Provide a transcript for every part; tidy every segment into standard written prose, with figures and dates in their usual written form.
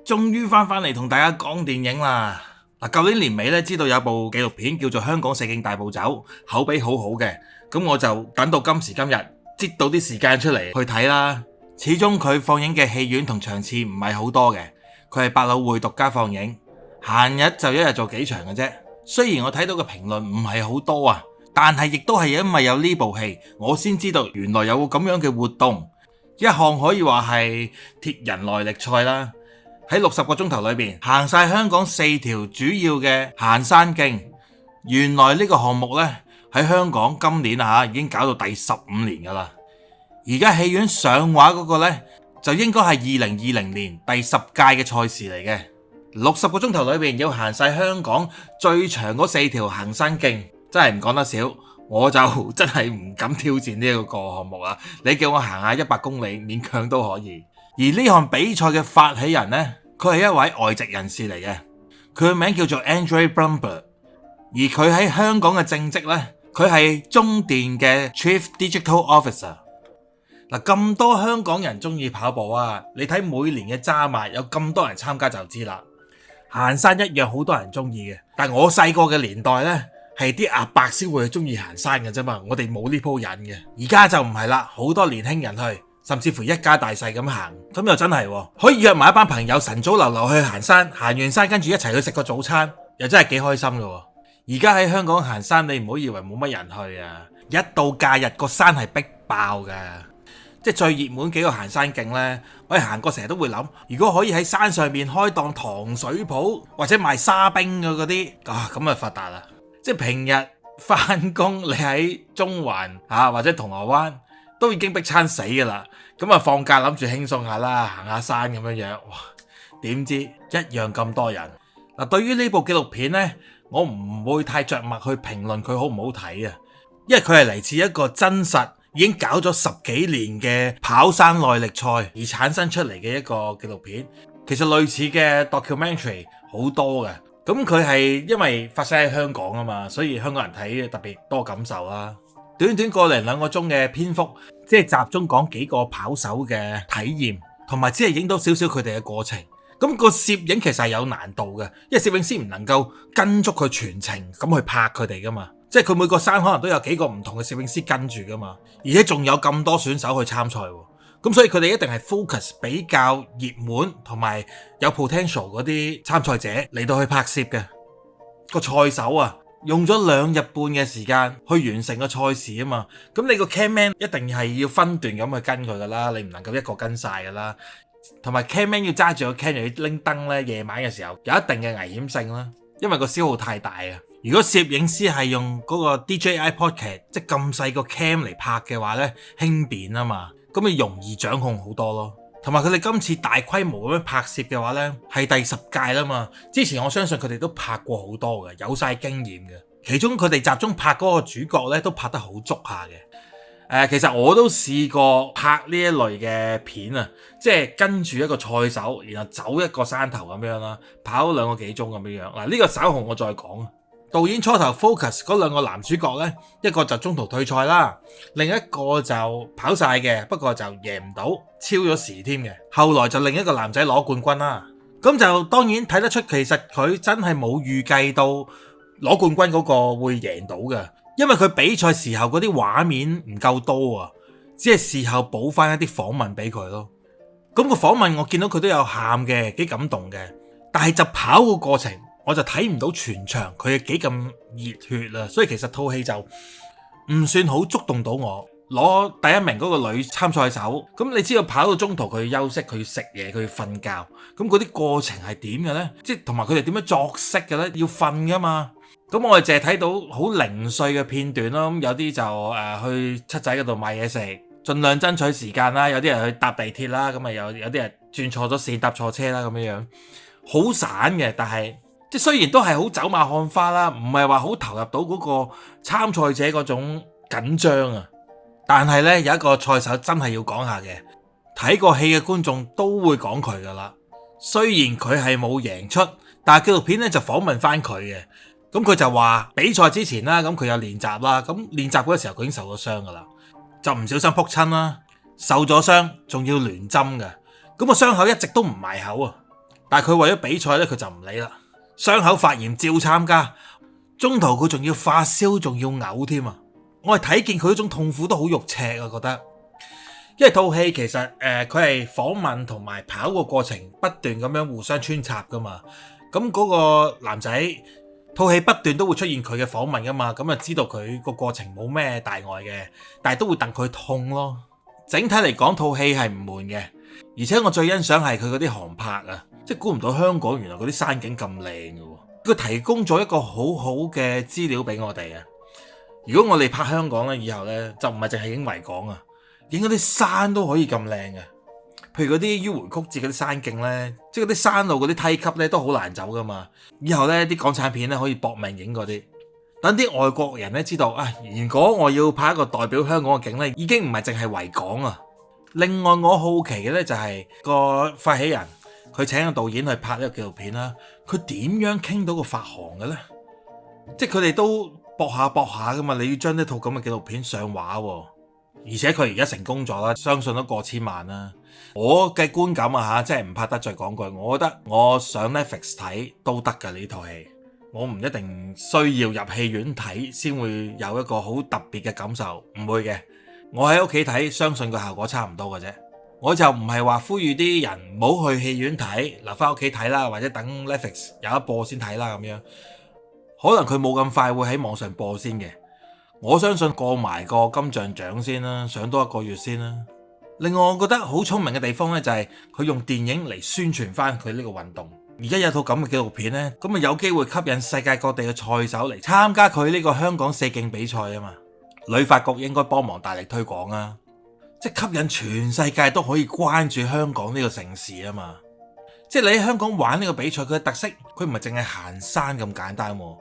終於翻嚟同大家講電影啦！舊年年尾咧，知道有部紀錄片叫做《香港四徑大步走》，口碑好好嘅，咁我就等到今時今日，擠到啲時間出嚟去睇啦。始終佢放映嘅戲院同場次唔係好多嘅，佢係百老匯獨家放映，閒日就一日做幾場嘅啫。雖然我睇到嘅評論唔係好多啊，但係亦都係因為有呢部戲，我先知道原來有個咁樣嘅活動，一項可以話係鐵人耐力賽啦。喺60個鐘頭裏邊行晒香港4條主要嘅行山徑，原來呢個項目呢，喺香港今年已經搞到第15年噶啦。而家戲院上畫嗰個呢，就應該係2020年第10屆嘅賽事嚟嘅。60個鐘頭裏邊要行晒香港最長嗰4條行山徑，真係唔講得少，我就真係唔敢挑戰呢一個項目啦。你叫我行下100公里，勉強都可以。而呢項比賽嘅發起人呢，佢係一位外籍人士嚟嘅，佢嘅名叫做 Andre Blumberg， 而佢喺香港嘅正職呢，佢係中電嘅 Chief Digital Officer。咁多香港人中意跑步啊，你睇每年嘅渣馬有咁多人參加就知啦。行山一樣好多人中意嘅，但我細個嘅年代呢，係啲阿伯先會中意行山嘅啫嘛，我哋冇呢鋪癮嘅。而家就唔係啦，好多年輕人去，甚至乎一家大細咁行，咁又真係可以約埋一班朋友晨早流流去行山，行完山跟住一齊去食個早餐，又真係幾開心嘅。而家喺香港行山，你唔好以為冇乜人去啊，一到假日個山係逼爆嘅。即係最熱門幾個行山徑呢，我哋行過成日都會諗，如果可以喺山上面開檔糖水鋪或者賣沙冰嘅嗰啲，咁啊發達啦！即係平日翻工你喺中環或者銅鑼灣都已經逼餐死噶啦，咁啊放假諗住輕鬆下啦，行下山咁樣樣，哇！點知一樣咁多人。對於呢部紀錄片呢，我唔會太着墨去評論佢好唔好睇啊，因為佢係嚟自一個真實已經搞咗10幾年嘅跑山耐力賽而產生出嚟嘅一個紀錄片。其實類似嘅 documentary 好多嘅，咁佢係因為發生喺香港啊嘛，所以香港人睇特別多感受啦。短短個零2個鐘嘅篇幅，即係集中講幾個跑手嘅體驗，同埋只係影到少少佢哋嘅過程。咁個攝影其實係有難度嘅，因為攝影師唔能夠跟足佢全程咁去拍佢哋噶嘛。即係佢每個山可能都有幾個唔同嘅攝影師跟住噶嘛，而且仲有咁多選手去參賽，咁所以佢哋一定係 focus 比較熱門同埋有 potential 嗰啲參賽者嚟到去拍攝嘅。個賽手用咗2日半嘅時間去完成個賽事啊嘛，咁你個 camman 一定係要分段咁去跟佢噶啦，你唔能夠一個跟晒噶啦，同埋 camman 要揸住個 cam 又要拎燈咧，夜晚嘅時候有一定嘅危險性啦，因為個消耗太大啊。如果攝影師係用嗰個 DJI Pocket 即係咁細個 cam 嚟拍嘅話呢，輕便啊嘛，咁咪容易掌控好多咯。同埋佢哋今次大規模咁樣拍攝嘅話呢，係第10屆啦嘛。之前我相信佢哋都拍過好多嘅，有晒經驗嘅。其中佢哋集中拍嗰個主角呢，都拍得好足下嘅。其實我都試過拍呢一類嘅片啊，即係跟住一個賽手，然後走一個山頭咁樣啦，跑2個幾鐘咁樣。嗱，呢個稍後我再講。導演初頭 focus 嗰2個男主角呢，一個就中途退賽啦，另一個就跑晒嘅，不過就贏唔到，超咗時添嘅。後來就另一個男仔攞冠軍啦，咁就當然睇得出其實佢真係冇預計到攞冠軍嗰個會贏到嘅，因為佢比賽時候嗰啲畫面唔夠多啊，只係事後補翻一啲訪問俾佢咯。咁個訪問我見到佢都有喊嘅，幾感動嘅，但係就跑個過程，我就睇唔到全場佢係幾咁熱血啊，所以其實套戲就唔算好觸動到我。攞第1名嗰個女參賽手，咁你知道跑到中途佢要休息，佢要食嘢，佢要瞓覺，咁嗰啲過程係點嘅呢？即係同埋佢哋點樣作息嘅呢？要瞓噶嘛？咁我哋淨係睇到好零碎嘅片段咯。咁有啲就去七仔嗰度買嘢食，盡量爭取時間啦。有啲人去搭地鐵啦，咁啊有啲人轉錯咗線搭錯車啦，咁樣樣好散嘅，但係。即雖然都係好走馬看花啦，唔係話好投入到嗰個參賽者嗰種緊張啊，但係呢，有一個賽手真係要講下嘅，睇過戲嘅觀眾都會講佢噶啦。雖然佢係冇贏出，但係紀錄片呢就訪問翻佢嘅，咁佢就話比賽之前啦，咁佢有練習啦，咁練習嗰個時候佢已經受咗傷噶啦，就唔小心撲親啦，受咗傷仲要聯針嘅，咁個傷口一直都唔埋口啊。但係佢為咗比賽咧，佢就唔理啦，傷口發炎照參加，中途佢仲要發燒，仲要嘔添啊！我係睇見佢嗰種痛苦都好肉赤啊，覺得。因為套戲其實佢係訪問同埋跑個過程不斷咁樣互相穿插噶嘛，咁嗰個男仔套戲不斷都會出現佢嘅訪問噶嘛，咁啊知道佢個過程冇咩大礙嘅，但係都會戥佢痛咯。整體嚟講套戲係唔悶嘅，而且我最欣賞係佢嗰啲航拍啊，即係估唔到香港原來嗰啲山景咁靚嘅喎，佢提供咗一個好好嘅資料俾我哋啊！如果我哋拍香港咧，以後咧就唔係淨係影維港啊。影嗰啲山都可以咁靚嘅，譬如嗰啲迂迴曲折嗰啲山徑咧，即係嗰啲山路嗰啲梯級咧都好難走噶嘛。以後咧啲港產片咧可以搏命影嗰啲，等啲外國人咧知道啊，如果我要拍一個代表香港嘅景咧，已經唔係淨係維港啊。另外我好奇嘅咧就係個發起人，佢請個導演去拍呢個紀錄片啦，佢點樣傾到個發行嘅咧？即係佢哋都搏下噶嘛，你要將呢套咁嘅紀錄片上畫喎。而且佢而家成功咗啦，相信都過千萬啦。我嘅觀感啊嚇，即係唔怕得罪講句，我覺得我上 Netflix 睇都得㗎呢套戲，我唔一定需要入戲院睇先會有一個好特別嘅感受，唔會嘅。我喺屋企睇，相信個效果差唔多嘅啫。我就唔係話呼籲啲人唔好去戲院睇，留翻屋企睇啦，或者等 Netflix 有一播先睇啦咁樣。可能佢冇咁快會喺網上播先嘅。我相信過埋個金像獎先啦，上多1個月先啦。另外我覺得好聰明嘅地方呢，就係佢用電影嚟宣傳翻佢呢個運動。而家有套咁嘅紀錄片呢，咁啊有機會吸引世界各地嘅賽手嚟參加佢呢個香港四徑比賽啊嘛。旅發局應該幫忙大力推廣啊，即係吸引全世界都可以關注香港呢個城市啊嘛。即係你喺香港玩呢個比賽，佢嘅特色佢唔係淨係行山咁簡單喎。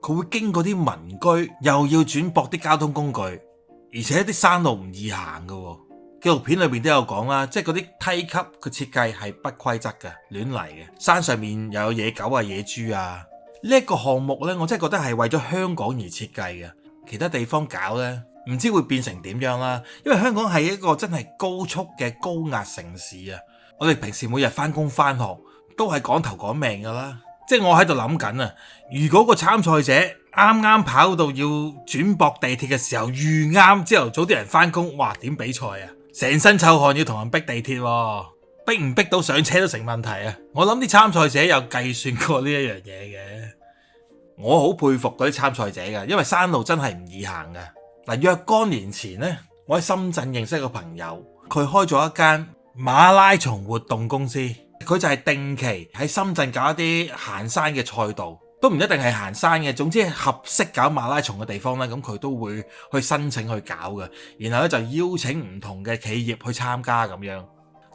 佢會經過啲民居，又要轉駁啲交通工具，而且啲山路唔易行噶。紀錄片裏邊都有講啦，即係嗰啲梯級嘅設計係不規則嘅，亂嚟嘅。山上面又有野狗啊、野豬啊。呢一個項目呢，我真係覺得係為咗香港而設計嘅。其他地方搞呢，唔知會變成點樣啦。因為香港係一個真係高速嘅高壓城市啊。我哋平時每日翻工翻學都係趕頭趕命噶啦。即係我喺度諗緊啊，如果個參賽者啱啱跑到要轉駁地鐵嘅時候，遇啱朝頭早啲人翻工，哇，點比賽啊？成身臭汗要同人逼地鐵，逼唔逼到上車都成問題啊！我諗啲參賽者有計算過呢一樣嘢嘅。我好佩服嗰啲參賽者㗎，因為山路真係唔易行㗎。嗱，若干年前呢，我喺深圳認識個朋友，佢開咗一間馬拉松活動公司。佢就係定期喺深圳搞一啲行山嘅賽道，都唔一定係行山嘅，總之係合適搞馬拉松嘅地方咧，咁佢都會去申請去搞嘅。然後咧就邀請唔同嘅企業去參加，咁樣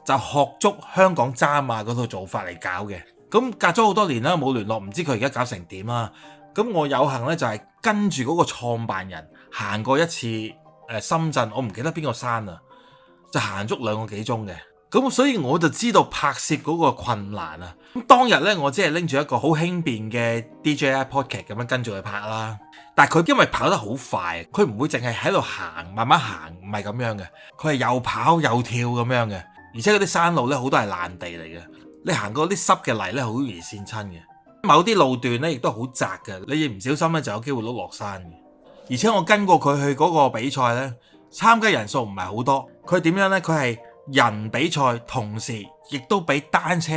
就學足香港渣馬嗰套做法嚟搞嘅。咁隔咗好多年啦，冇聯絡，唔知佢而家搞成點啦。咁我有幸咧就係跟住嗰個創辦人行過一次深圳，我唔記得邊個山啊，就行足2個幾鐘嘅。咁所以我就知道拍攝嗰個困難啊！咁當日呢，我只係拎住一個好輕便嘅 DJI Pocket 咁樣跟住去拍啦。但係佢因為跑得好快，佢唔會淨係喺度行，慢慢行，唔係咁樣嘅。佢係又跑又跳咁樣嘅，而且嗰啲山路呢，好多係爛地嚟嘅。你行過啲濕嘅泥呢，好容易跣親嘅。某啲路段呢，亦都好窄嘅，你唔小心呢，就有機會碌落山嘅。而且我跟過佢去嗰個比賽呢，參加人數唔係好多。佢點樣呢？佢係人比賽，同時亦都俾單車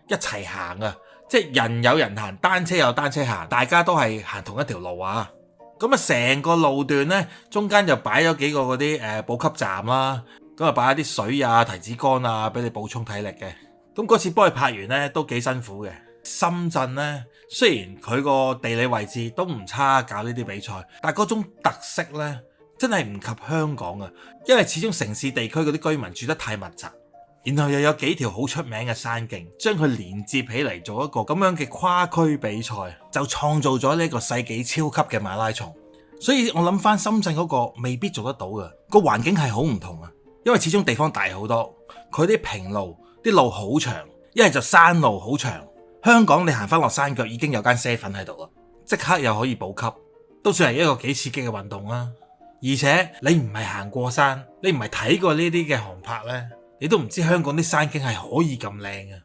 一齊行啊！即係人有人行，單車有單車行，大家都係行同一條路啊！咁啊，成個路段呢，中間就擺咗幾個嗰啲補給站啦，咁啊擺一啲水啊、提子乾啊，俾你補充體力嘅。咁嗰次幫佢拍完呢，都幾辛苦嘅。深圳呢，雖然佢個地理位置都唔差，搞呢啲比賽，但係嗰種特色呢，真係唔及香港啊！因為始終城市地區嗰啲居民住得太密集，然後又有幾條好出名嘅山徑，將佢連接起嚟做一個咁樣嘅跨區比賽，就創造咗呢個世紀超級嘅馬拉松。所以我諗翻深圳嗰個未必做得到嘅，個環境係好唔同啊！因為始終地方大好多，佢啲平路啲路好長，一係就山路好長。香港你行翻落山腳已經有間7喺度啦，即刻又可以補給，都算係一個幾刺激嘅運動啦。而且你唔係行過山，你唔係睇過呢啲嘅航拍呢，你都唔知香港啲山景係可以咁靚嘅。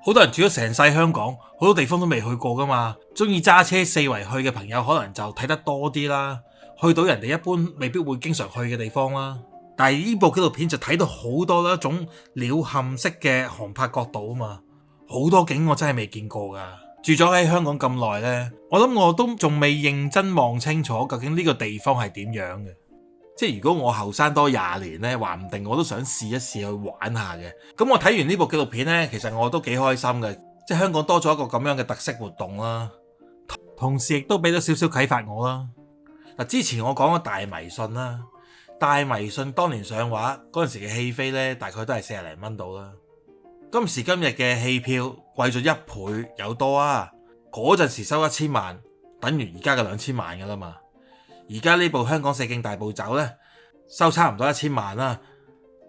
好多人住咗成世香港，好多地方都未去過噶嘛。中意揸車四圍去嘅朋友可能就睇得多啲啦，去到人哋一般未必會經常去嘅地方啦。但係呢部紀錄片就睇到好多一種鳥瞰式嘅航拍角度啊嘛，好多景我真係未見過噶。住咗喺香港咁耐呢，我諗我都仲未認真望清楚究竟呢個地方係點樣嘅。即係如果我後生多20年呢，話唔定我都想試一試去玩下嘅。咁我睇完呢部紀錄片呢，其實我都幾開心嘅，即係香港多咗一個咁樣嘅特色活動啦，同時亦都俾咗少少啟發我啦。嗱，之前我講咗大迷信啦，大迷信當年上畫嗰陣時嘅戲飛呢，大概都係40零蚊到啦。今時今日嘅戲票貴咗1倍有多啊！嗰陣時收1000萬，等於而家嘅2000萬噶啦嘛。而家呢部香港四徑大步走呢，收差唔多1000萬啦。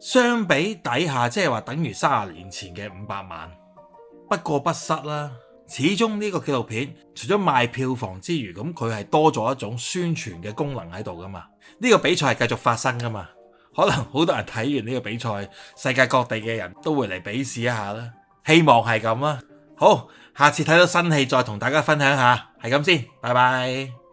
相比底下，即係話等於30年前嘅500萬。不過不失啦，始終呢個紀錄片除咗賣票房之餘，咁佢係多咗一種宣傳嘅功能喺度噶嘛。呢個比賽係繼續發生噶嘛。可能好多人睇完呢個比賽，世界各地嘅人都會嚟比試一下啦。希望係咁啦。好，下次睇到新戲再同大家分享下，係咁先，拜拜。